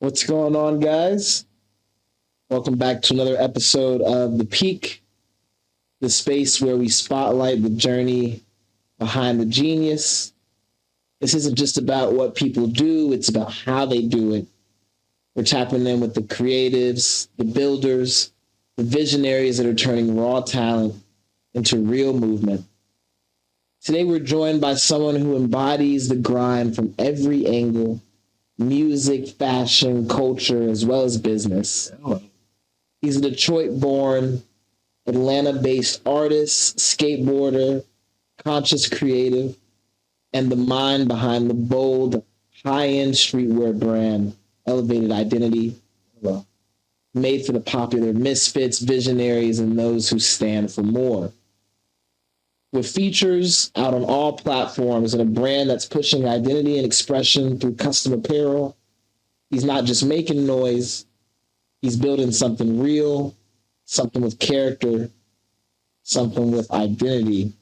What's going on, guys? Welcome back to another episode of The Peak, the space where we spotlight the journey behind the genius. This isn't just about what people do, it's about how they do it. We're tapping in with the creatives, the builders, the visionaries that are turning raw talent into real movement. Today, we're joined by someone who embodies the grind from every angle: music, fashion, culture, as well as business. He's a Detroit-born, Atlanta-based artist, skateboarder, conscious creative, and the mind behind the bold, high-end streetwear brand, Elevated Identity, made for the popular misfits, visionaries, and those who stand for more. With features out on all platforms and a brand that's pushing identity and expression through custom apparel, he's not just making noise, he's building something real, something with character, something with identity.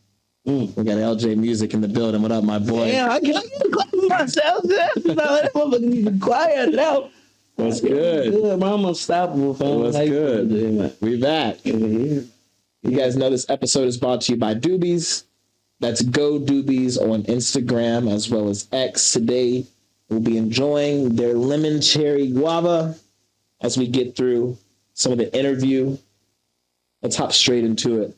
We got LJ Music in the building. What up, my boy? Yeah, I can't clap myself. That motherfucker needs to quiet it out. What's good? Good, man. I'm unstoppable, fam. What's good? We back. You guys know this episode is brought to you by Doobies. That's Go Doobies on Instagram as well as X. Today, we'll be enjoying their lemon cherry guava as we get through some of the interview. Let's hop straight into it.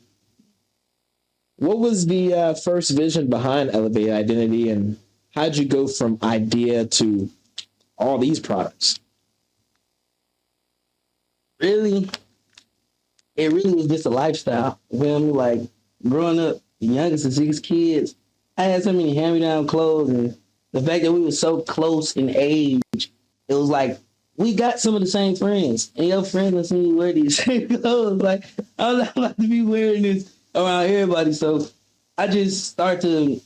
What was the first vision behind Elevated Identity, and how'd you go from idea to all these products? Really, it really was just a lifestyle. You feel me? Like, growing up, the youngest of 6 kids, I had so many hand-me-down clothes, and the fact that we were so close in age, it was like, we got some of the same friends, and your friends will see you wear these same clothes. Like, I was not about to be wearing this around everybody, so I just started to,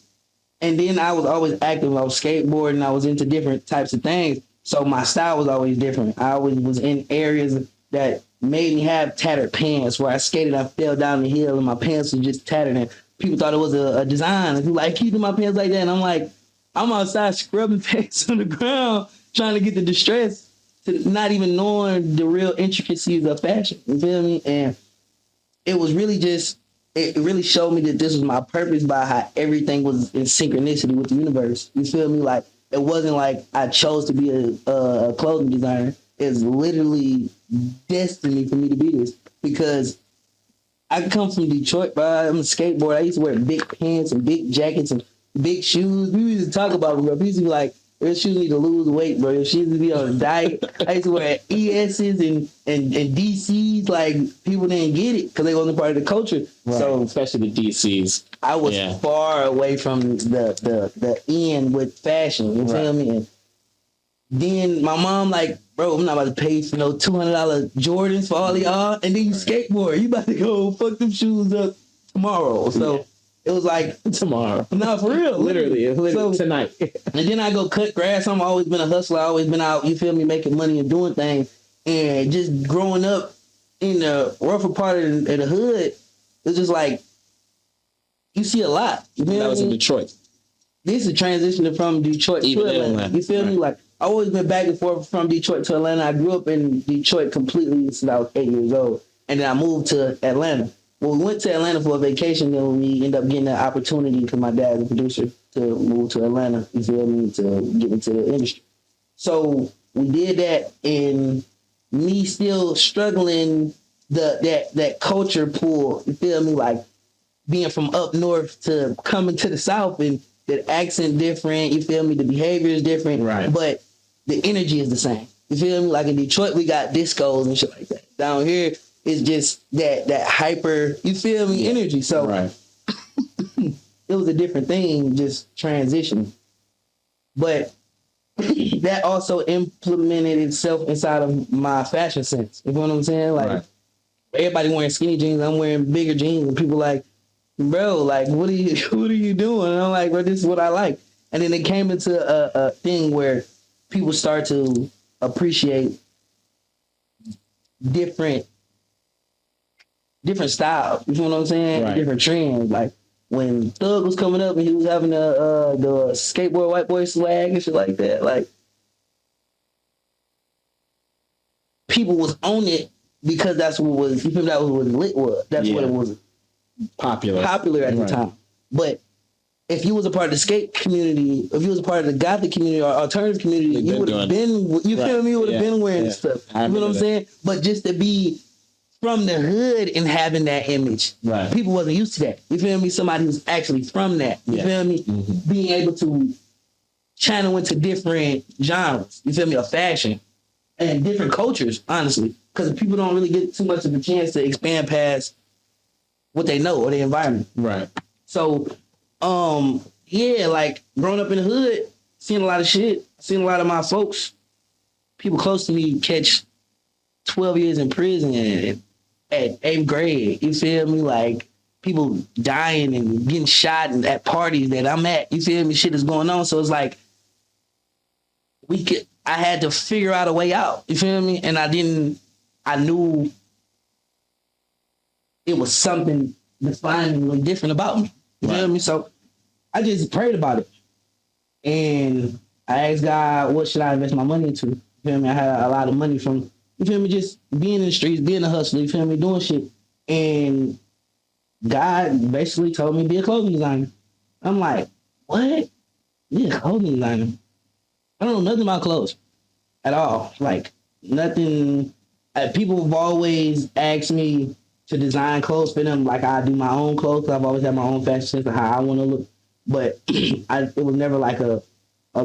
and then I was always active. I was skateboarding, I was into different types of things, so my style was always different. I always was in areas that made me have tattered pants, where I skated, I fell down the hill, and my pants were just tattered, and people thought it was a design. And people like, keeping my pants like that, and I'm like, I'm outside scrubbing pants on the ground, trying to get the distress, to not even knowing the real intricacies of fashion. You feel me? And it was really just, it really showed me that this was my purpose by how everything was in synchronicity with the universe. You feel me? Like, it wasn't like I chose to be a clothing designer. It's literally destiny for me to be this, because I come from Detroit, bro. I'm a skateboarder. I used to wear big pants and big jackets and big shoes. We used to talk about it, bro. We used to be like, your shoes need to lose weight, bro. Your shoes need to be on a diet. I used to wear ES's and DC's. Like, people didn't get it because they wasn't part of the culture. Right. So, especially the DC's. I was far away from the end with fashion. You feel me? And then my mom, like, bro, I'm not about to pay for no $200 Jordans for all of y'all. And then you skateboard. You about to go fuck them shoes up tomorrow. So it was like, tomorrow. No, for real. Literally so, tonight. And then I go cut grass. I've always been a hustler. I've always been out, you feel me, making money and doing things. And just growing up in the rougher part of the hood, it's just like, you see a lot. You feel that was me? in Detroit. This is transitioning from Detroit to Atlanta. You feel me? Like, I always been back and forth from Detroit to Atlanta. I grew up in Detroit completely since I was 8 years old. And then I moved to Atlanta. Well, we went to Atlanta for a vacation, then we ended up getting the opportunity, because my dad's a producer, to move to Atlanta, you feel me, to get into the industry. So we did that, and me still struggling that culture pull, you feel me, like being from up north to coming to the south, and the accent different, you feel me, the behavior is different, right? But the energy is the same. You feel me? Like in Detroit, we got discos and shit like that. Down here, it's just that hyper, you feel me, energy. So it was a different thing, just transitioning. But that also implemented itself inside of my fashion sense. You know what I'm saying? Like, everybody wearing skinny jeans, I'm wearing bigger jeans, and people like, bro, like, what are you doing? And I'm like, bro, this is what I like. And then it came into a thing where people start to appreciate different styles. You know what I'm saying? Right. Different trends. Like, when Thug was coming up and he was having the skateboard white boy swag and shit like that, like, people was on it because that's what was, you feel me, that was what lit was. That's what it was popular at the time. But if you was a part of the skate community, if you was a part of the gothic community or alternative community, you would have been, you feel me, you would have been wearing this stuff. You know what I'm saying? But just to be from the hood and having that image, people wasn't used to that. You feel me? Somebody who's actually from that. You feel me? Being able to channel into different genres, you feel me, of fashion and different cultures, honestly, because people don't really get too much of a chance to expand past what they know or their environment. Right. So, yeah, like growing up in the hood, seeing a lot of shit, seeing a lot of my folks, people close to me catch 12 years in prison at 8th grade. You feel me? Like people dying and getting shot at parties that I'm at. You feel me? Shit is going on. So it's like I had to figure out a way out. You feel me? And I knew it was something definingly different about me. You feel me? So I just prayed about it. And I asked God, what should I invest my money into? You feel me? I had a lot of money from, you feel me, just being in the streets, being a hustler, you feel me, doing shit. And God basically told me be a clothing designer. I'm like, what? Be a clothing designer? I don't know nothing about clothes at all. Like, nothing. People have always asked me to design clothes for them, like I do my own clothes. I've always had my own fashion sense of how I want to look. But it was never like a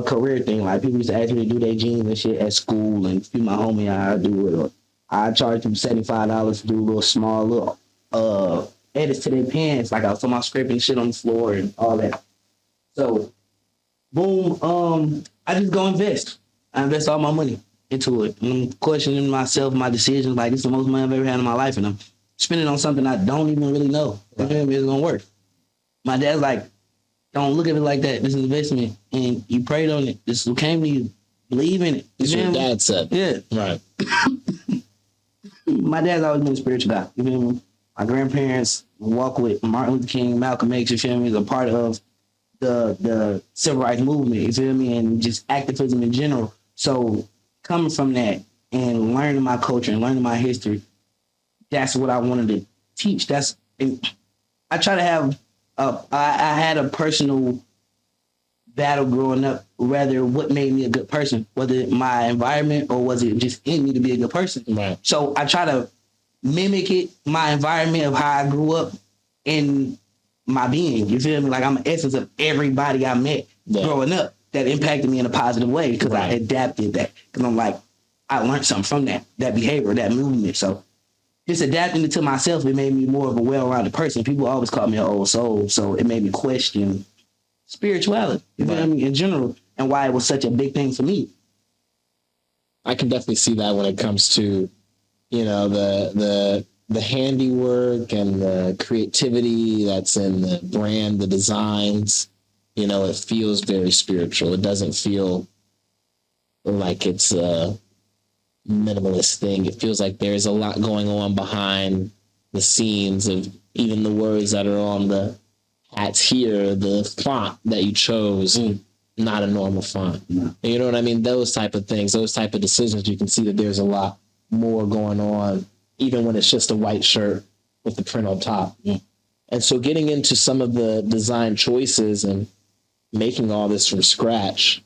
career thing. Like people used to ask me to do their jeans and shit at school and feed my homie how I do it. Or I charge them $75 to do a little small edits to their pants. Like I was talking about scraping shit on the floor and all that. So boom, I just go invest. I invest all my money into it. And I'm questioning myself, my decisions. Like this is the most money I've ever had in my life, and I'm spending on something I don't even really know if it's gonna work. My dad's like, don't look at it like that. This is investment, and you prayed on it. This is what came to you. Believe in it. That's what your dad said. Yeah. Right. My dad's always been a spiritual guy. You feel me? My grandparents walk with Martin Luther King, Malcolm X. You feel me? Is a part of the civil rights movement. You feel me? And just activism in general. So coming from that and learning my culture and learning my history, that's what I wanted to teach. I try to have I had a personal battle growing up, whether what made me a good person, whether my environment or was it just in me to be a good person. Right. So I try to mimic it, my environment of how I grew up in my being. You feel me? Like I'm an essence of everybody I met growing up that impacted me in a positive way because I adapted that. Because I'm like, I learned something from that behavior, that movement. So just adapting it to myself, it made me more of a well-rounded person. People always call me an old soul, so it made me question spirituality, you know what I mean, in general, and why it was such a big thing for me. I can definitely see that when it comes to, you know, the handiwork and the creativity that's in the brand, the designs. You know, it feels very spiritual. It doesn't feel like it's a minimalist thing. It feels like there's a lot going on behind the scenes of even the words that are on the hats here, the font that you chose, not a normal font. You know what I mean? Those type of things, those type of decisions, you can see that there's a lot more going on, even when it's just a white shirt with the print on top. And so getting into some of the design choices and making all this from scratch,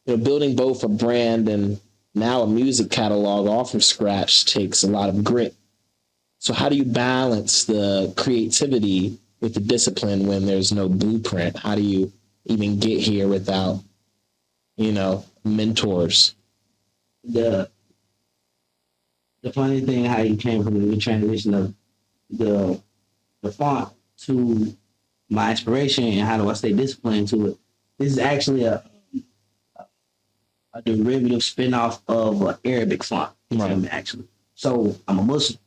you know, building both a brand and now a music catalog all from scratch takes a lot of grit. So how do you balance the creativity with the discipline when there's no blueprint? How do you even get here without, you know, mentors? The funny thing, how you came from the transition of the font to my inspiration and how do I stay disciplined to it. This is actually a derivative spinoff of an Arabic font, actually. So I'm a Muslim.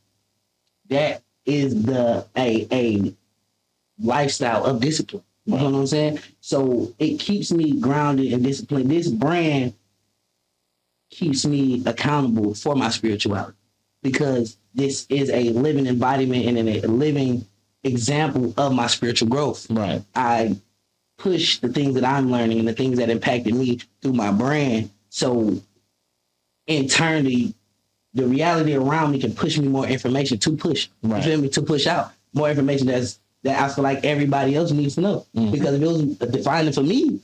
That is a lifestyle of discipline. You know what I'm saying? So it keeps me grounded and disciplined. This brand keeps me accountable for my spirituality because this is a living embodiment and a living example of my spiritual growth. Right. I push the things that I'm learning and the things that impacted me through my brand. So in turn, the the reality around me can push me more information to push. Right. You feel me? To push out more information that I feel like everybody else needs to know. Mm-hmm. Because if it was defining for me,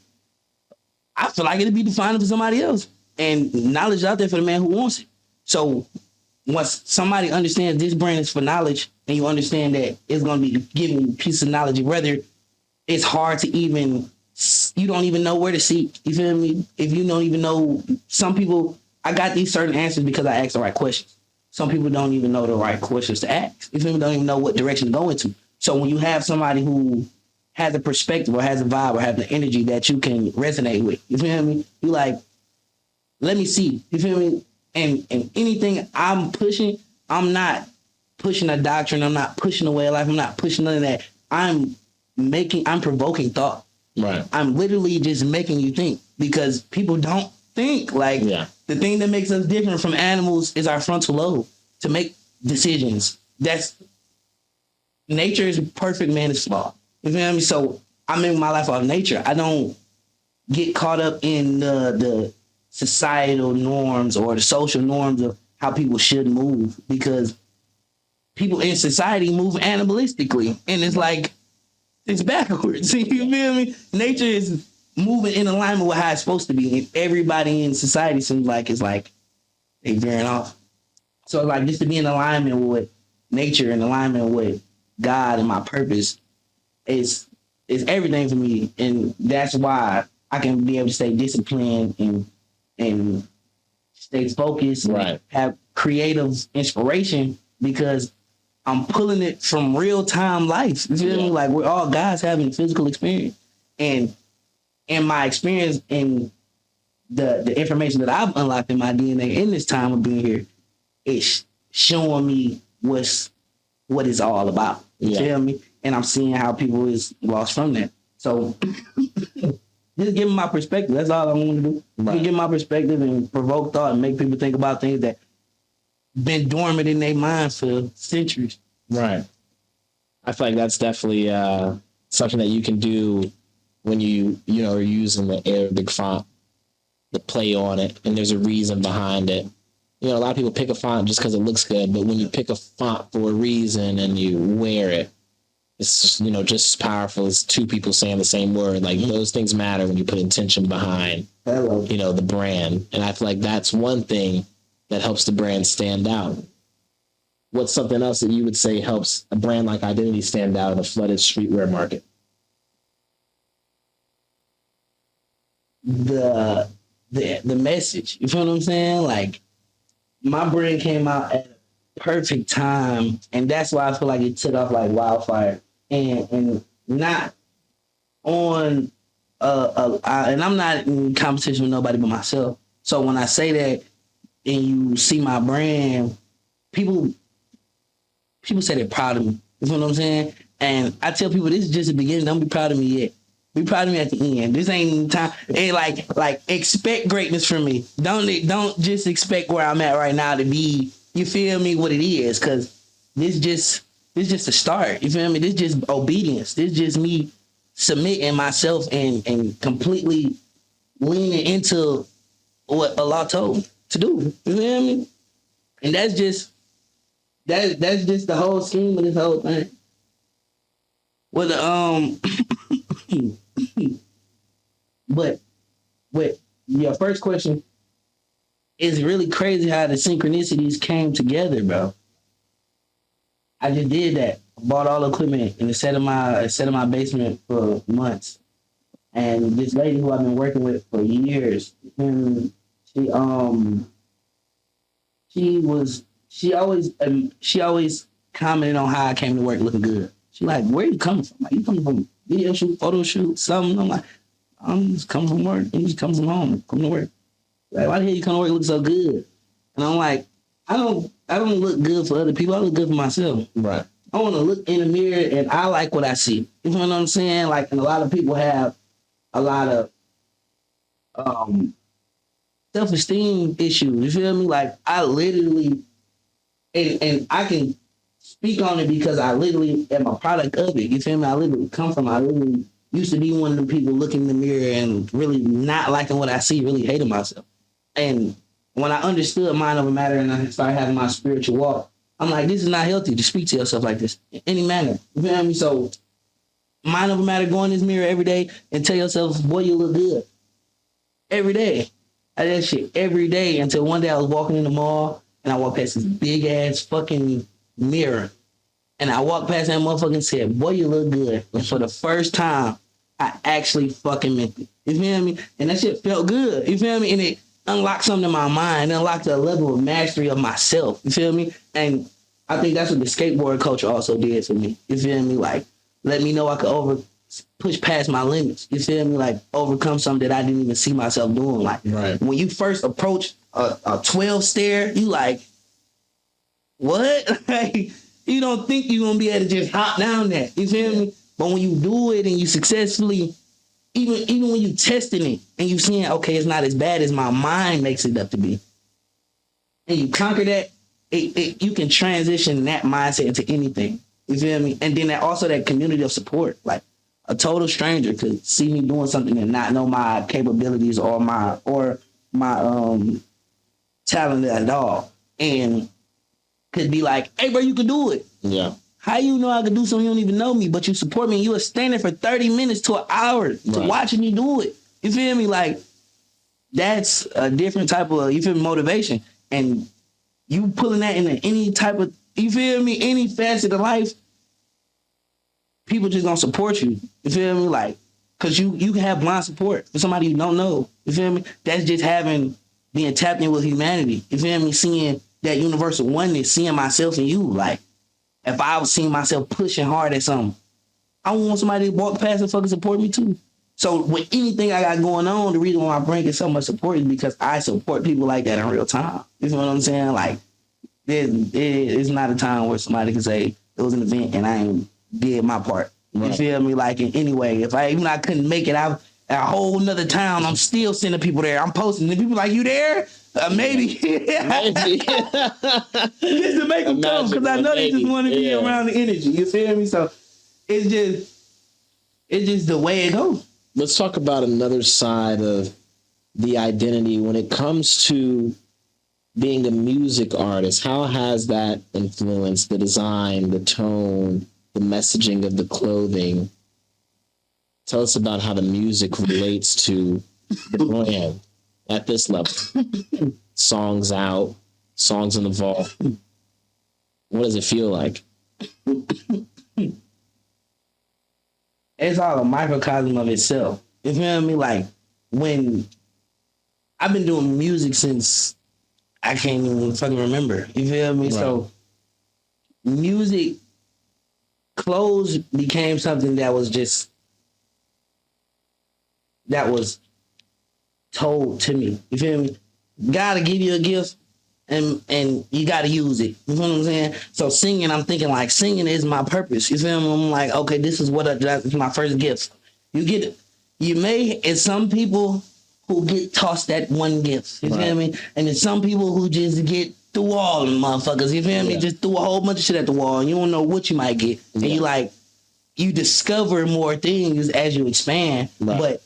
I feel like it'd be defining for somebody else. And knowledge is out there for the man who wants it. So once somebody understands this brand is for knowledge, and you understand that it's going to be giving you a piece of knowledge, whether it's hard to even, you don't even know where to seek. You feel me? If you don't even know, some people, I got these certain answers because I asked the right questions. Some people don't even know the right questions to ask. You feel me? Don't even know what direction to go into. So when you have somebody who has a perspective or has a vibe or has the energy that you can resonate with, you feel me? You like, let me see. You feel me? And anything I'm pushing, I'm not pushing a doctrine. I'm not pushing a way of life. I'm not pushing none of that. I'm provoking thought. Right. I'm literally just making you think, because people don't think. Like, the thing that makes us different from animals is our frontal lobe to make decisions. Nature is perfect, man is flawed. You feel me? So I make my life off nature. I don't get caught up in the societal norms or the social norms of how people should move, because people in society move animalistically, and it's like, it's backwards. You feel me? Nature is moving in alignment with how it's supposed to be, and everybody in society seems like it's like they veering off. So like, just to be in alignment with nature and alignment with God and my purpose is everything for me, and that's why I can be able to stay disciplined and stay focused, right, and have creative inspiration, because I'm pulling it from real time life. You feel me? Like, we're all guys having physical experience, and my experience and the information that I've unlocked in my DNA in this time of being here is showing me what it's all about. You feel me? And I'm seeing how people is lost from that. So just give them my perspective. That's all I want to do. Right. Give my perspective and provoke thought and make people think about things that been dormant in their minds for centuries. Right. I feel like that's definitely something that you can do when you are using the Arabic font, the play on it, and there's a reason behind it. A lot of people pick a font just because it looks good, but when you pick a font for a reason and you wear it, it's just, just as powerful as two people saying the same word. Like, those things matter when you put intention behind, the brand. And I feel like that's one thing that helps the brand stand out. What's something else that you would say helps a brand like Identity stand out in a flooded streetwear market? The message. You feel what I'm saying? Like, my brand came out at a perfect time, and that's why I feel like it took off like wildfire. And not on and I'm not in competition with nobody but myself. So when I say that and you see my brand, people say they're proud of me. You know what I'm saying? And I tell people, this is just the beginning. Don't be proud of me yet. Be proud of me at the end. This ain't time. And like expect greatness from me. Don't just expect where I'm at right now to be. You feel me? What it is, because this just a start. You feel me? This just obedience. This just me submitting myself and completely leaning into what Allah told to do. You feel me? And that's just the whole scheme of this whole thing. Well, but with your first question, it's really crazy how the synchronicities came together, bro. I just did that. Bought all the equipment in the set of my basement for months, and this lady who I've been working with for years, and she always commented on how I came to work looking good. She like, where you coming from? Like, you coming from video shoot, photo shoot, something? I'm like, I'm just coming from work. I'm just coming from home. Come to work. Like, why the hell you come to work look so good? And I'm like, I don't look good for other people. I look good for myself. Right. I want to look in the mirror and I like what I see. You know what I'm saying? Like, and a lot of people have a lot of self-esteem issues. You feel me? Like, I literally, and I can speak on it because I literally am a product of it. You feel me? I literally used to be one of the people looking in the mirror and really not liking what I see, really hating myself. And When I understood mind over matter and I started having my spiritual walk, I'm like, this is not healthy to speak to yourself like this in any manner. You feel me? So mind over matter, go in this mirror every day and tell yourself, boy, you look good. Every day. I did that shit every day until one day I was walking in the mall and I walked past this big ass fucking mirror. And I walked past that motherfucker and said, boy, you look good. And for the first time, I actually fucking meant it. You feel me? And that shit felt good. You feel me? And it unlocked something in my mind. It unlocked a level of mastery of myself. You feel me? And I think that's what the skateboard culture also did for me. You feel me? Like, let me know I could push past my limits. You feel me? Like, overcome something that I didn't even see myself doing. Like, when you first approach a 12 stair, you like, what? Like, you don't think you're going to be able to just hop down that. You feel me? But when you do it and you successfully, even when you testing it and you seeing, okay, it's not as bad as my mind makes it up to be, and you conquer that, you can transition that mindset into anything. You feel me? And then that community of support. Like, a total stranger could see me doing something and not know my capabilities or my talent at all, and could be like, hey, bro, you can do it. Yeah. How you know I could do something you don't even know me, but you support me and you are standing for 30 minutes to an hour to watching me do it. You feel me? Like, that's a different type of, you feel me, motivation. And you pulling that into any type of, you feel me, any facet of life, people just gonna support you. You feel me? Like, cause you can have blind support for somebody you don't know. You feel me? That's just being tapped in with humanity. You feel me? Seeing that universal oneness, seeing myself in you. Like, if I was seeing myself pushing hard at something, I want somebody to walk past and fucking support me too. So with anything I got going on, the reason why I bring so much support is because I support people like that in real time. You know what I'm saying? Like, it's not a time where somebody can say it was an event and I ain't did my part. You feel me? Like, in any way, if I couldn't make it out a whole nother town, I'm still sending people there. I'm posting and people like, you there? Maybe. Maybe. Just to make them come, because I know they just want to be around the energy. You feel me? So it's just the way it goes. Let's talk about another side of the identity when it comes to being a music artist. How has that influenced the design, the tone, the messaging of the clothing? Tell us about how the music relates to the brand at this level. Songs out, songs in the vault. What does it feel like? It's all a microcosm of itself. You feel me? Like, when I've been doing music since I can't even fucking remember. You feel me? Right. So music, clothes became something that was told to me. You feel me? Gotta give you a gift and you gotta use it. You feel what I'm saying? So singing, I'm thinking like singing is my purpose. You feel me? I'm like, okay, this is that's my first gift. It's some people who get tossed that one gift. You feel me? And there's some people who just get through all them motherfuckers. You feel me? Just threw a whole bunch of shit at the wall and you don't know what you might get. And you discover more things as you expand, but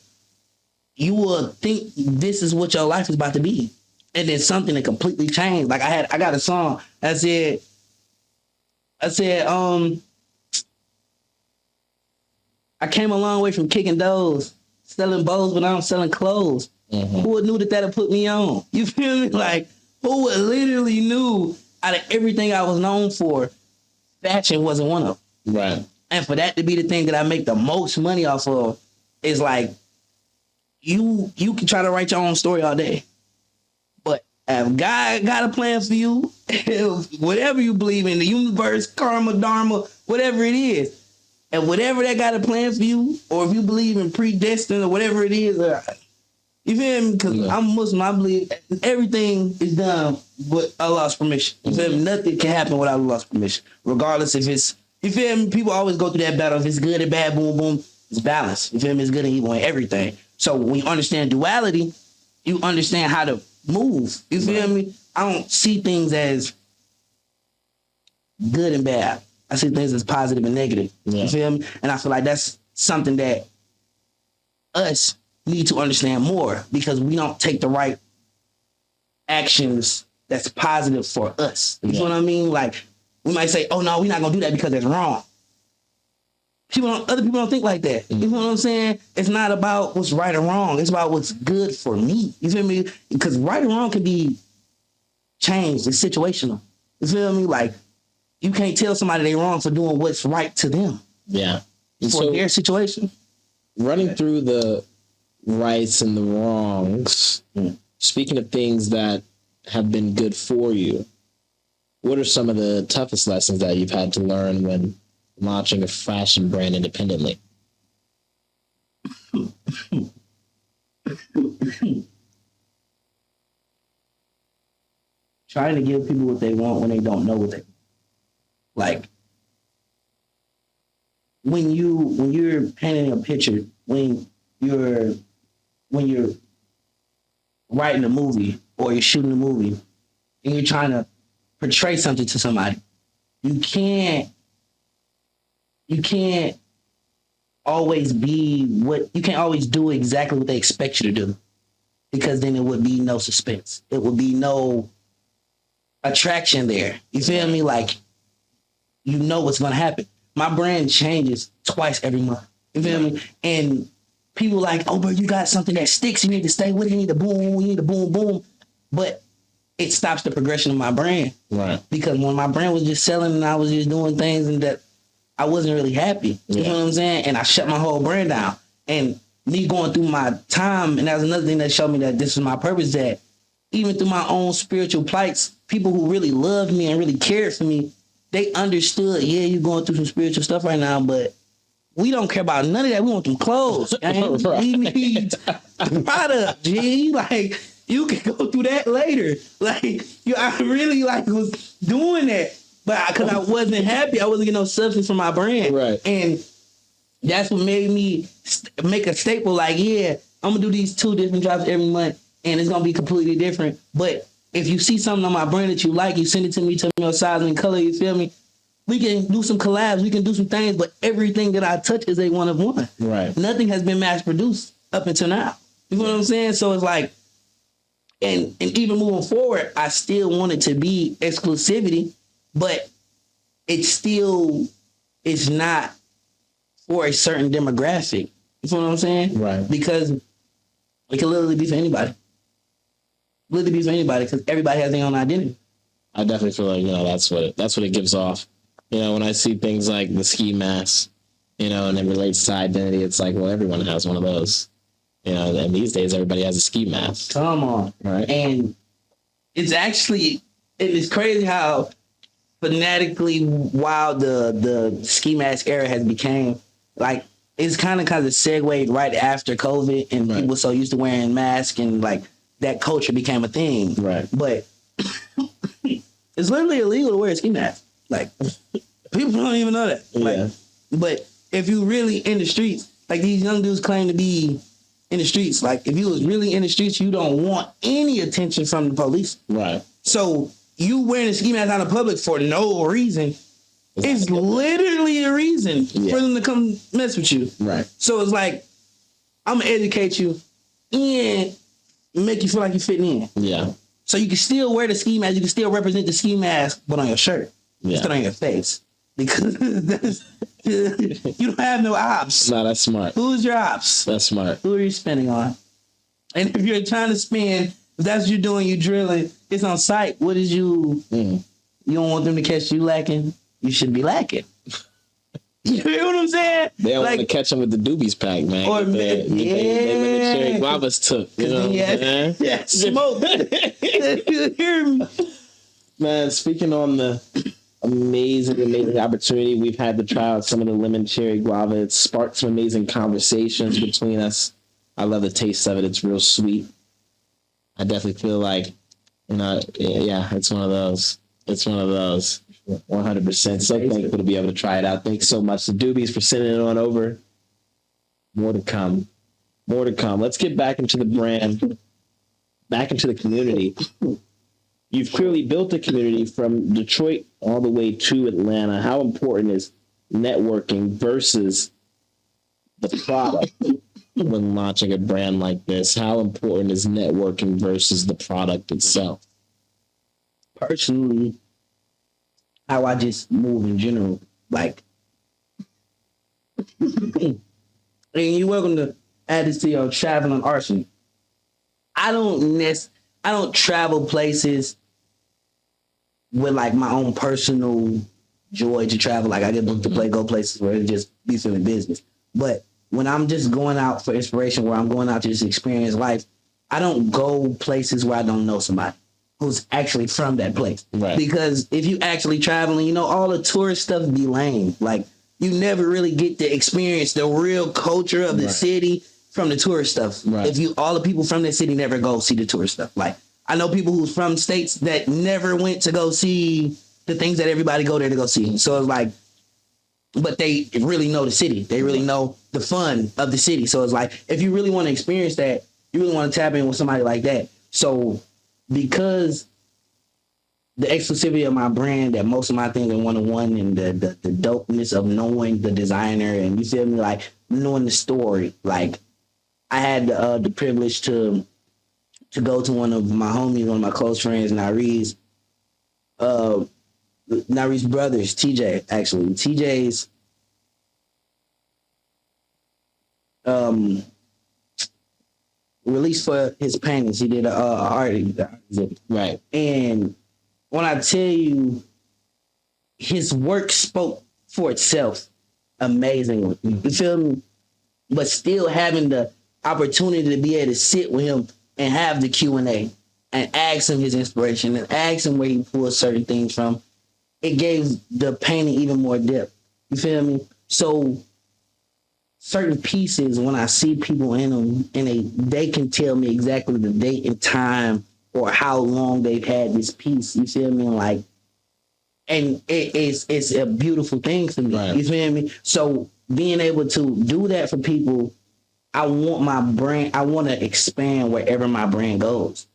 you will think this is what your life is about to be. And then something that completely changed. Like, I got a song that said, I came a long way from kicking doors, selling bowls, but now I'm selling clothes. Mm-hmm. Who would knew that'd put me on? You feel me? Like, who would literally knew out of everything I was known for, fashion wasn't one of them. Right. And for that to be the thing that I make the most money off of is like, you can try to write your own story all day. But if God got a plan for you, whatever you believe in, the universe, karma, dharma, whatever it is, and whatever that got a plan for you, or if you believe in predestined or whatever it is, you feel me? Because I'm Muslim, I believe everything is done with Allah's permission. You feel me? Nothing can happen without Allah's permission, regardless if it's, you feel me? People always go through that battle. If it's good or bad, boom, boom, it's balance. You feel me? It's good and evil and everything. So when you understand duality, you understand how to move. You feel me? I don't see things as good and bad. I see things as positive and negative. You feel me? And I feel like that's something that us need to understand more, because we don't take the right actions that's positive for us. You know what I mean? Like, we might say, oh, no, we're not going to do that because it's wrong. Other people don't think like that. You know what I'm saying? It's not about what's right or wrong. It's about what's good for me. You feel me? Because right or wrong can be changed. It's situational. You feel me? Like, you can't tell somebody they wrong for doing what's right to them. Yeah. And for their situation. Running through the rights and the wrongs, speaking of things that have been good for you, what are some of the toughest lessons that you've had to learn when launching a fashion brand independently? Trying to give people what they want when they don't know what they want. Like, when you're painting a picture, when you're writing a movie or you're shooting a movie and you're trying to portray something to somebody, you can't always do exactly what they expect you to do, because then it would be no suspense. It would be no attraction there. You feel me? Like, you know what's gonna happen. My brand changes twice every month. You feel me? And people like, oh, bro, you got something that sticks. You need to stay with it. You need to boom, boom. But it stops the progression of my brand. Right. Because when my brand was just selling and I was just doing things and that I wasn't really happy. You know what I'm saying? And I shut my whole brand down. And me going through my time, and that was another thing that showed me that this is my purpose, that even through my own spiritual plights, people who really loved me and really cared for me, they understood, yeah, you're going through some spiritual stuff right now, but we don't care about none of that. We want them clothes. We need the product, G. Like, you can go through that later. Like, I really was doing that, but because I wasn't happy, I wasn't getting no substance from my brand. Right. And that's what made me make a staple. Like, yeah, I'm gonna do these 2 different drops every month, and it's gonna be completely different. But if you see something on my brand that you like, you send it to me, tell me your size and color, you feel me? We can do some collabs, we can do some things, but everything that I touch is a one of one. Right. Nothing has been mass produced up until now. You know what I'm saying? So it's like, and even moving forward, I still want it to be exclusivity, but it still is not for a certain demographic. You know what I'm saying? Right. Because it can literally be for anybody. Literally be for anybody, because everybody has their own identity. I definitely feel like, that's what it gives off. When I see things like the ski mask, and it relates to identity, it's like, well, everyone has one of those. And these days everybody has a ski mask. Come on. Right. And it's crazy how fanatically wild the ski mask era has became. Like, it's kind of segued right after COVID, and people were so used to wearing masks, and like that culture became a thing. Right. But it's literally illegal to wear a ski mask. Like, people don't even know that. Like, but if you really in the streets, like these young dudes claim to be in the streets. Like, if you was really in the streets, you don't want any attention from the police. Right. So you wearing a ski mask out in public for no reason. It's literally a reason for them to come mess with you. Right. So it's like, I'm gonna educate you and make you feel like you're fitting in. Yeah. So you can still wear the ski mask, you can still represent the ski mask, but on your shirt. Yeah. Instead on your face. Because you don't have no ops. No, that's smart. Who's your ops? That's smart. Who are you spending on? And if you're trying to spend, if that's what you're doing, you're drilling, it's on site. What is you? You don't want them to catch you lacking? You should be lacking. You know what I'm saying? They don't want to catch them with the doobies pack, man. Or they cherry guavas took. You know what I'm saying? Yeah, smoke. You hear me? Man, speaking on the amazing opportunity we've had to try out some of the lemon cherry guava. It sparked some amazing conversations between us. I love the taste of it. It's real sweet. I definitely feel like, it's one of those. It's one of those. 100%. So thankful to be able to try it out. Thanks so much to Doobies for sending it on over. More to come. Let's get back into the brand, back into the community. You've clearly built a community from Detroit all the way to Atlanta. How important is networking versus the product when launching a brand like this? How important is networking versus the product itself? personally, how I just move in general. Like, and you're welcome to add this to your traveling arsenal. I don't travel places with like my own personal joy to travel. Like I get booked to go places where it just be feeling business. But when I'm just going out for inspiration, where I'm going out to just experience life, I don't go places where I don't know somebody who's actually from that place. Right. Because if you actually traveling, you know, all the tourist stuff be lame. Like you never really get to experience the real culture of the city from the tourist stuff. Right. If all the people from that city never go see the tourist stuff. Like I know people who's from states that never went to go see the things that everybody go there to go see. So it's like, but they really know the city. They really know the fun of the city. So it's like, if you really want to experience that, you really want to tap in with somebody like that. So because the exclusivity of my brand, that most of my things are one-on-one, and the dopeness of knowing the designer, and you feel me, like knowing the story. Like I had the privilege to go to one of my homies, one of my close friends, Nari's brothers, TJ, actually. TJ's release for his paintings. He did an art exhibit. Right. And when I tell you, his work spoke for itself amazingly. You feel me? But still having the opportunity to be able to sit with him and have the Q&A and ask him his inspiration and ask him where he pulls certain things from, it gave the painting even more depth. You feel me? So certain pieces, when I see people in them, and they can tell me exactly the date and time or how long they've had this piece. You feel me? Like, and it's a beautiful thing for me. Right. You feel me? So being able to do that for people, I want my brand. I want to expand wherever my brand goes.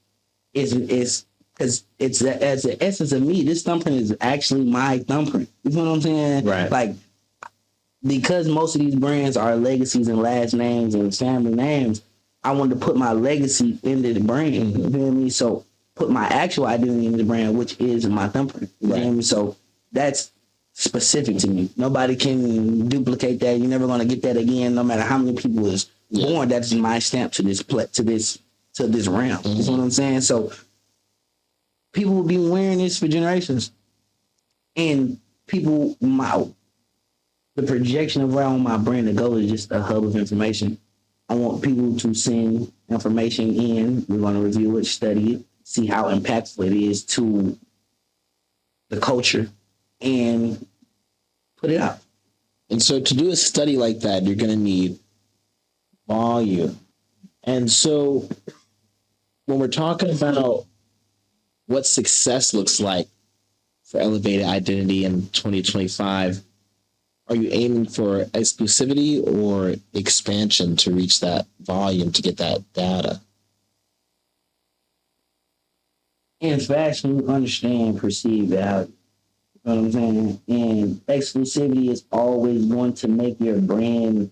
It's because it's as the essence of me. This thumbprint is actually my thumbprint. You know what I'm saying? Right. Like, because most of these brands are legacies and last names and family names, I wanted to put my legacy into the brand. You feel me? So put my actual identity in the brand, which is my thumbprint. You feel me? So that's specific to me. Nobody can duplicate that. You're never gonna get that again, no matter how many people is born. That's my stamp to this realm. You know what I'm saying? So people will be wearing this for generations, and people, the projection of where I want my brand to go is just a hub of information. I want people to send information in. We're going to review it, study it, see how impactful it is to the culture, and put it out. And so to do a study like that, you're going to need volume. And so when we're talking about what success looks like for Elevated Identity in 2025, are you aiming for exclusivity or expansion to reach that volume, to get that data? In fashion, you understand perceived value. You know what I'm saying? And exclusivity is always going to make your brand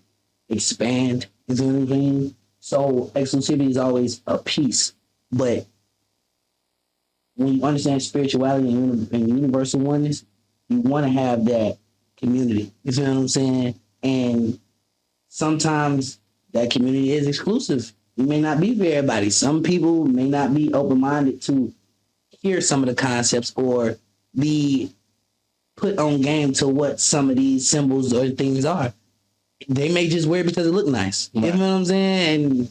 expand. You know what I'm saying? So exclusivity is always a piece. But when you understand spirituality and universal oneness, you want to have that community. You feel what I'm saying? And sometimes that community is exclusive. It may not be for everybody. Some people may not be open-minded to hear some of the concepts or be put on game to what some of these symbols or things are. They may just wear it because it look nice. Right. You know what I'm saying? And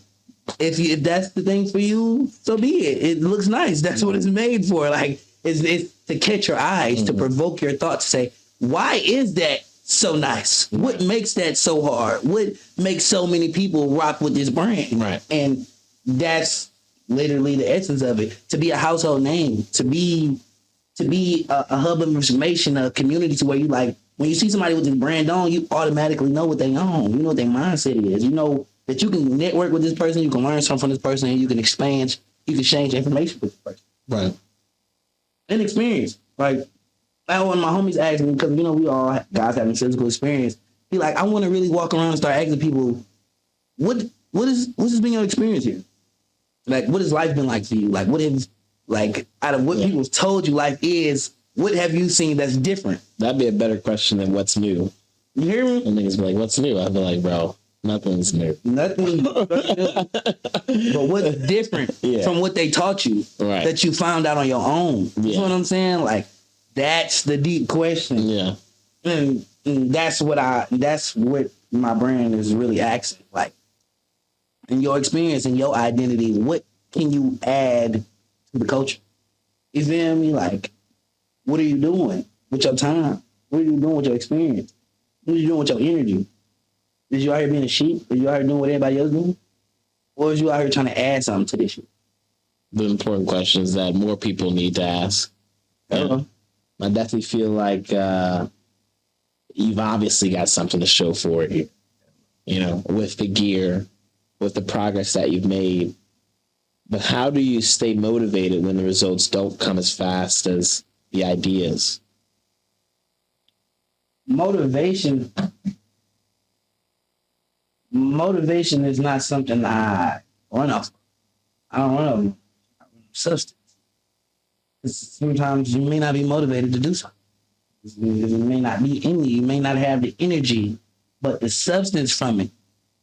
if that's the thing for you, so be it. It looks nice. That's what it's made for. Like it's to catch your eyes, to provoke your thoughts, to say, why is that so nice? What makes that so hard? What makes so many people rock with this brand? Right. And that's literally the essence of it. To be a household name, to be a hub of information, a community to where you like, when you see somebody with this brand on, you automatically know what they own. You know what their mindset is. You know that you can network with this person, you can learn something from this person, and you can exchange information with this person. Right. And experience. Like, one of my homies asked me, because, you know, we all guys having physical experience. He like, I want to really walk around and start asking people, what's been your experience here? Like, what has life been like for you? Like, what have Like, out of what people told you life is, what have you seen that's different? That'd be a better question than what's new. You hear me? And niggas be like, what's new? I'd be like, bro, nothing's new. Nothing. But what's different from what they taught you that you found out on your own? You know what I'm saying? Like, that's the deep question. Yeah. And that's what my brand is really asking. Like, in your experience and your identity, what can you add to the culture? You feel me? Like, what are you doing with your time? What are you doing with your experience? What are you doing with your energy? Is you out here being a sheep? Are you out here doing what everybody else doing? Or is you out here trying to add something to this shit? The important questions that more people need to ask. Yeah. I definitely feel like you've obviously got something to show for it, you know, with the gear, with the progress that you've made. But how do you stay motivated when the results don't come as fast as the ideas? Motivation is not something I run off. I don't run off substance. Sometimes you may not be motivated to do something. It may not be in you. You may not have the energy, but the substance from it.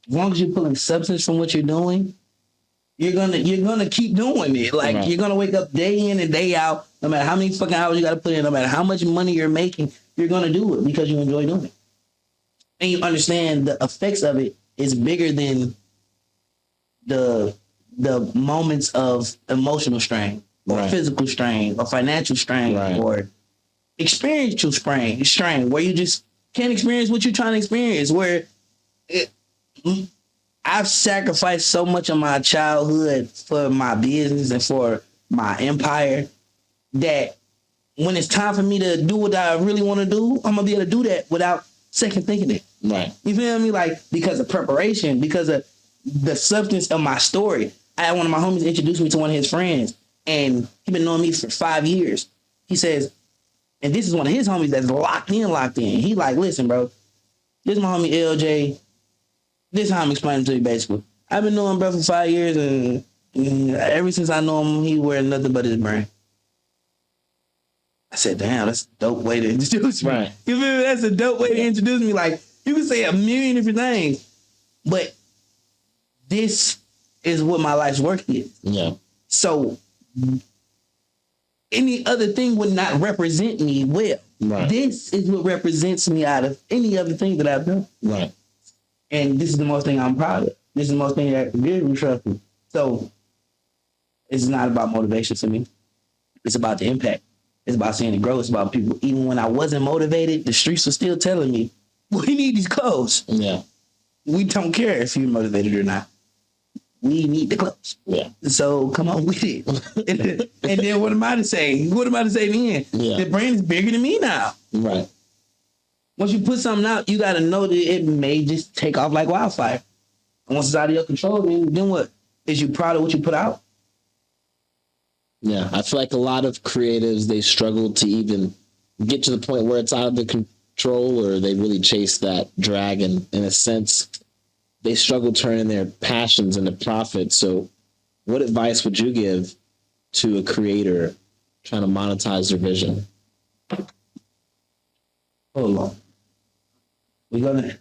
As long as you're pulling substance from what you're doing, you're gonna keep doing it. Like, you're gonna wake up day in and day out, no matter how many fucking hours you gotta put in, no matter how much money you're making, you're gonna do it because you enjoy doing it. And you understand the effects of it is bigger than the moments of emotional strain or physical strain or financial strain or experiential strain where you just can't experience what you're trying to experience, where I've sacrificed so much of my childhood for my business and for my empire that when it's time for me to do what I really want to do, I'm gonna be able to do that without second thinking it. Right. You feel me? Like, because of preparation, because of the substance of my story. I had one of my homies introduce me to one of his friends, and he been knowing me for 5 years. He says, and this is one of his homies that's locked in. He like, listen, bro, this is my homie LJ. This is how I'm explaining to you, basically. I've been knowing bro for 5 years, and ever since I know him, he wears nothing but his brand. I said, damn, that's a dope way to introduce me. Right. You feel me? That's a dope way to introduce me. Like, you can say a million different things, but this is what my life's work is. Yeah. So any other thing would not represent me well. Right. This is what represents me out of any other thing that I've done. Right. And this is the most thing I'm proud of. This is the most thing that gives me trust me. So it's not about motivation to me. It's about the impact. It's about seeing it grow. It's about people. Even when I wasn't motivated, the streets were still telling me, we need these clothes. Yeah. We don't care if you're motivated or not. We need the clothes. Yeah. So come on with it. And then what am I to say? What am I to say then? Yeah. The brand is bigger than me now. Right. Once you put something out, you got to know that it may just take off like wildfire. And once it's out of your control, then what? Is you proud of what you put out? Yeah. I feel like a lot of creatives, they struggle to even get to the point where it's out of their control, or they really chase that dragon. In a sense, they struggle turning their passions into profit. So what advice would you give to a creator trying to monetize their vision? Hold on. We're gonna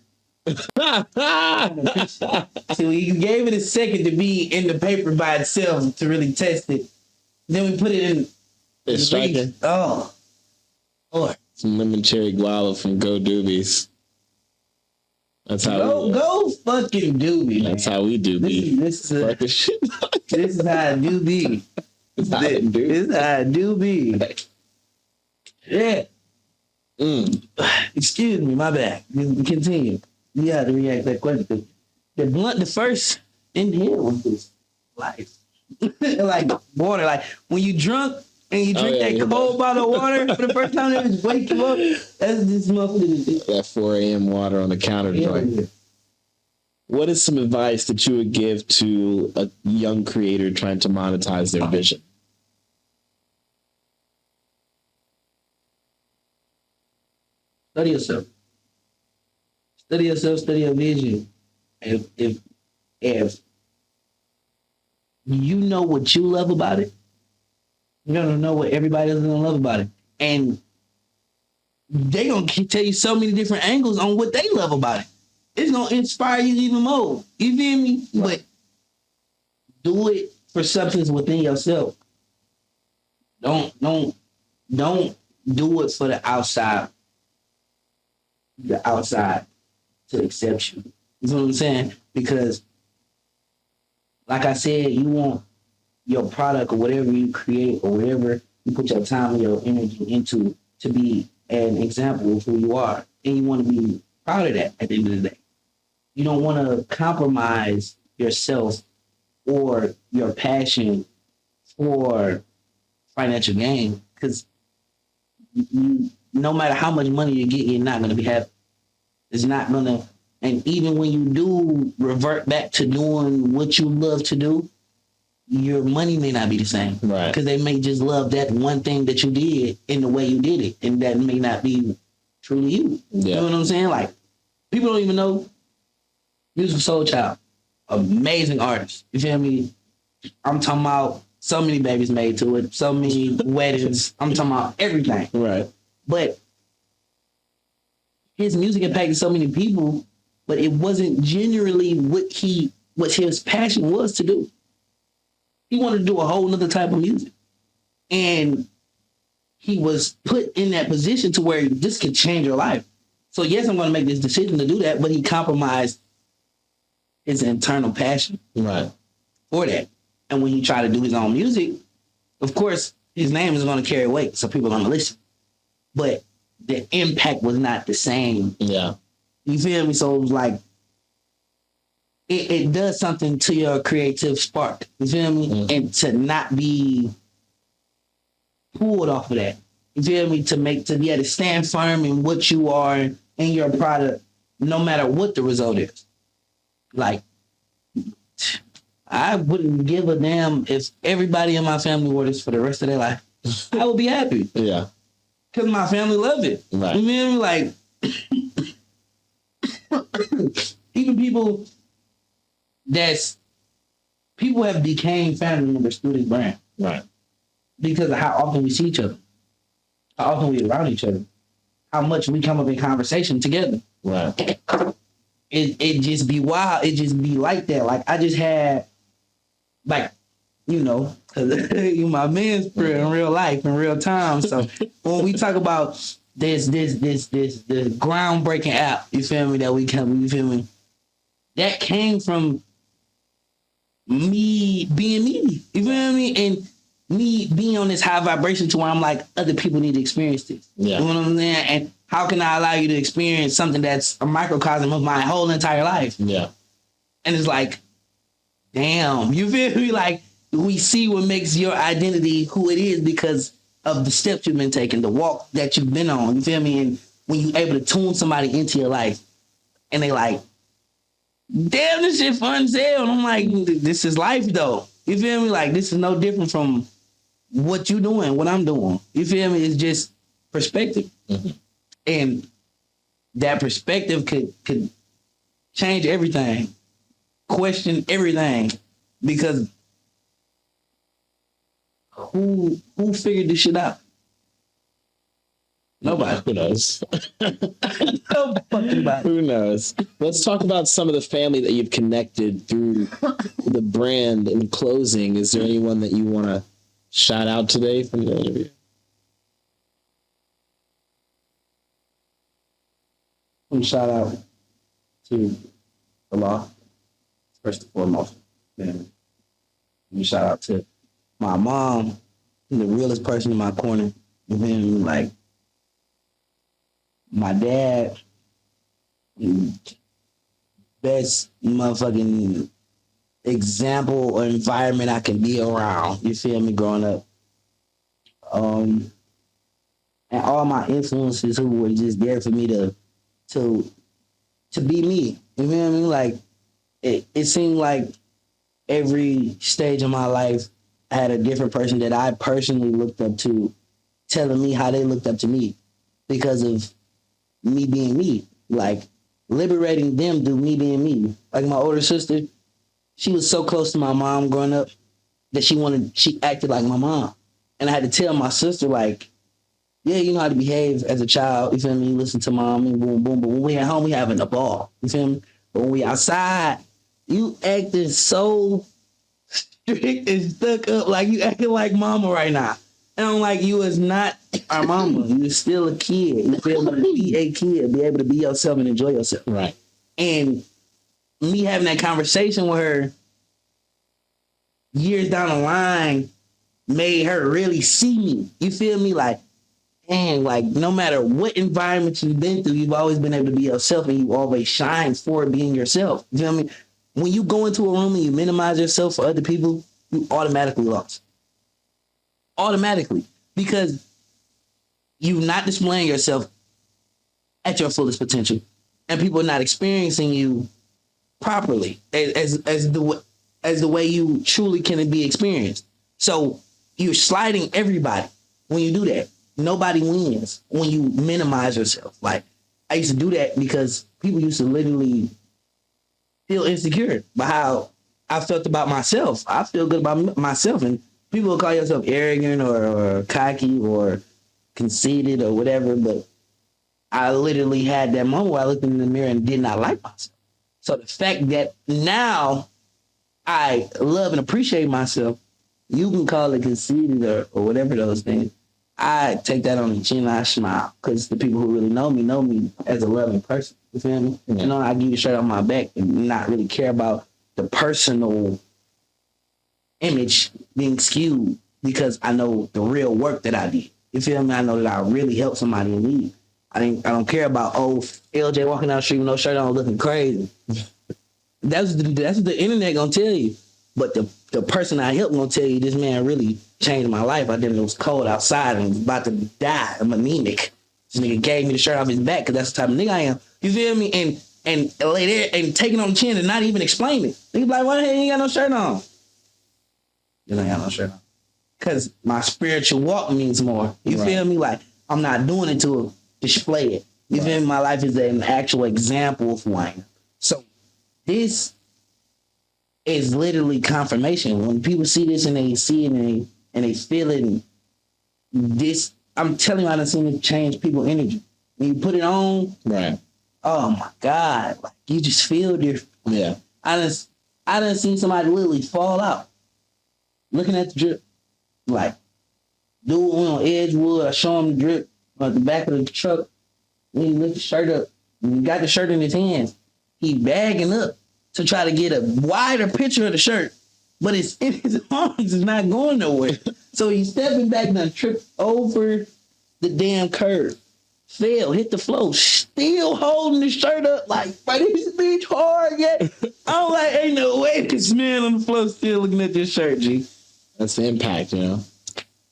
see. You gave it a second to be in the paper by itself to really test it. Then we put it in. It's striking. Oh, Lord. Some lemon cherry guava from Go Doobies. That's how go fucking doobie. That's how we do be. This is how I do be. This is how I do be. Yeah. Excuse me, my bad. Continue. You have to react to that question. The first inhale was this life. Like water. Like when you drunk and you drink that cold bottle of water for the first time, it just wake you up. That's this motherfucker. That 4 a.m. water on the counter joint. Yeah. What is some advice that you would give to a young creator trying to monetize their vision? Study yourself. Study yourself, study your vision. If you know what you love about it, You're gonna know what everybody else is gonna love about it. And they gonna tell you so many different angles on what they love about it. It's gonna inspire you even more. You feel me? But do it for substance within yourself. Don't do it for the outside to accept you. You know what I'm saying? Because like I said, you want your product or whatever you create or whatever you put your time and your energy into to be an example of who you are. And you want to be proud of that at the end of the day. You don't want to compromise yourself or your passion for financial gain, because no matter how much money you get, you're not going to be happy. It's not going to, and even when you do revert back to doing what you love to do, your money may not be the same. Right. Because they may just love that one thing that you did in the way you did it, and that may not be truly you. Yeah. You know what I'm saying? Like, people don't even know Musical Soul Child, amazing artist. You feel me? I'm talking about so many babies made to it, so many weddings. I'm talking about everything. Right. But his music impacted so many people, but it wasn't generally what his passion was to do. He wanted to do a whole nother type of music. And he was put in that position to where this could change your life. So yes, I'm going to make this decision to do that, but he compromised his internal passion for that. And when he tried to do his own music, of course, his name is going to carry weight, so people are going to listen. But the impact was not the same. Yeah. You feel me? So it was like, it does something to your creative spark. You feel me? Mm-hmm. And to not be pulled off of that. You feel me? To stand firm in what you are and your product, no matter what the result is. Like, I wouldn't give a damn if everybody in my family wore this for the rest of their life. I would be happy. Yeah. Because my family loved it. Right. You feel me? Like, even people have became family members through this brand. Right. Because of how often we see each other. How often we around each other. How much we come up in conversation together. Right. It just be wild. It just be like that. Like, I just had, like, you know, cause you my man's in real life, in real time. So when we talk about this groundbreaking app, you feel me, you feel me? That came from me being me. You feel me? And me being on this high vibration to where I'm like, other people need to experience this. Yeah. You know what I'm saying? And how can I allow you to experience something that's a microcosm of my whole entire life? Yeah. And it's like, damn, you feel me? Like, we see what makes your identity who it is because of the steps you've been taking, the walk that you've been on. You feel me? And when you're able to tune somebody into your life and they like, damn, this shit fun as hell. And I'm like, this is life though. You feel me? Like, this is no different from what you doing, what I'm doing. You feel me? It's just perspective. Mm-hmm. And that perspective could change everything, question everything, because who figured this shit out? Nobody. Who knows? No fucking body. Who knows? Let's talk about some of the family that you've connected through the brand. In closing, is there anyone that you want to shout out today from the interview? Shout out to the law, first and foremost. And shout out to my mom, the realest person in my corner. And then, like, my dad, best motherfucking example or environment I can be around. You feel me? Growing up. And all my influences who were just there for me to be me. You feel me? Like, it seemed like every stage of my life I had a different person that I personally looked up to, telling me how they looked up to me because of me being me. Like, liberating them through me being me. Like, my older sister, she was so close to my mom growing up that she acted like my mom. And I had to tell my sister, like, yeah, you know how to behave as a child. You feel me? Listen to mom and boom, boom. But when we at home, we having a ball. You feel me? But when we outside, you acting so strict and stuck up, like you acting like mama right now. And I'm like, you is not our mama. You still a kid. You feel me? Be a kid. Be able to be yourself and enjoy yourself. Right. And me having that conversation with her years down the line made her really see me. You feel me? Like, dang, like no matter what environment you've been through, you've always been able to be yourself and you always shine for being yourself. You feel me? When you go into a room and you minimize yourself for other people, you automatically lost. Automatically. Because you're not displaying yourself at your fullest potential. And people are not experiencing you properly as the way you truly can be experienced. So you're sliding everybody when you do that. Nobody wins when you minimize yourself. Like, I used to do that because people used to literally feel insecure by how I felt about myself. I feel good about myself, and people will call yourself arrogant or cocky or conceited or whatever, but I literally had that moment where I looked in the mirror and did not like myself. So the fact that now I love and appreciate myself, you can call it conceited or whatever those things. I take that on the chin and I smile because the people who really know me as a loving person. You feel me? Yeah. You know, I give you straight off my back and not really care about the personal image being skewed because I know the real work that I did. You feel me? I know that I really helped somebody in need. I don't care about LJ walking down the street with no shirt on looking crazy. That's what the internet gonna tell you. But the person I helped gonna tell you this man really changed my life. I did it was cold outside and was about to die. I'm anemic. This nigga gave me the shirt off his back because that's the type of nigga I am. You feel me? And lay there and take it on the chin and not even explain it. Nigga be like, why the hell you ain't got no shirt on? You ain't got no shirt on. Because my spiritual walk means more. You feel me? Like, I'm not doing it to display it. You feel me? My life is an actual example of who I am. So this is literally confirmation. When people see this and they see it and they feel it, and this, I'm telling you, I done seen it change people's energy. When you put it on, right? Oh my God, like you just feel different. Yeah. I done seen somebody literally fall out, looking at the drip, like dude went on Edgewood. I show him the drip at the back of the truck. When he lift the shirt up, and he got the shirt in his hands, he bagging up to try to get a wider picture of the shirt, but it's in his arms. It's not going nowhere. So he's stepping back and tripped over the damn curb, fell, hit the floor, still holding the shirt up like, but this bitch hard yet. I'm like, ain't no way this man on the floor still looking at this shirt, G. That's the impact, you know.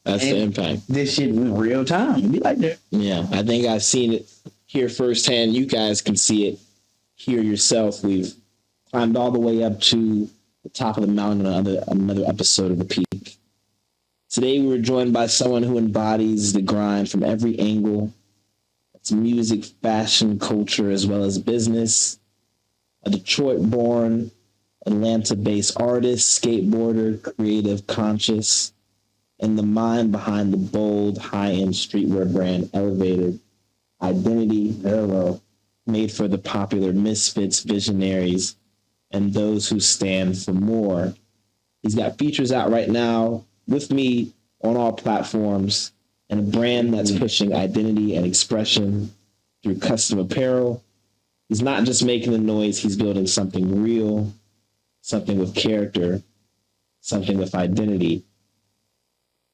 That's the impact. This shit in real time. It be like that. Yeah, I think I've seen it here firsthand. You guys can see it here yourself. We've climbed all the way up to the top of the mountain on another episode of The Peak. Today we were joined by someone who embodies the grind from every angle. It's music, fashion, culture, as well as business. A Detroit-born, Atlanta-based artist, skateboarder, creative, conscious, and the mind behind the bold, high-end streetwear brand Elevated Identity, made for the popular misfits, visionaries, and those who stand for more. He's got features out right now with me on all platforms, and a brand that's pushing identity and expression through custom apparel. He's not just making the noise, he's building something real, something with character, something with identity.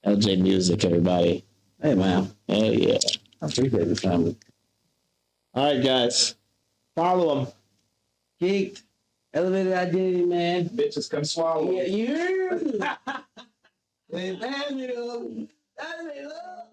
LJ Music, everybody. Hey, man. Hell yeah. I appreciate this family. All right, guys. Follow him. Geeked. Elevated Identity, man. Bitches come swallow. Yeah, you. They love me, though. That's what they love.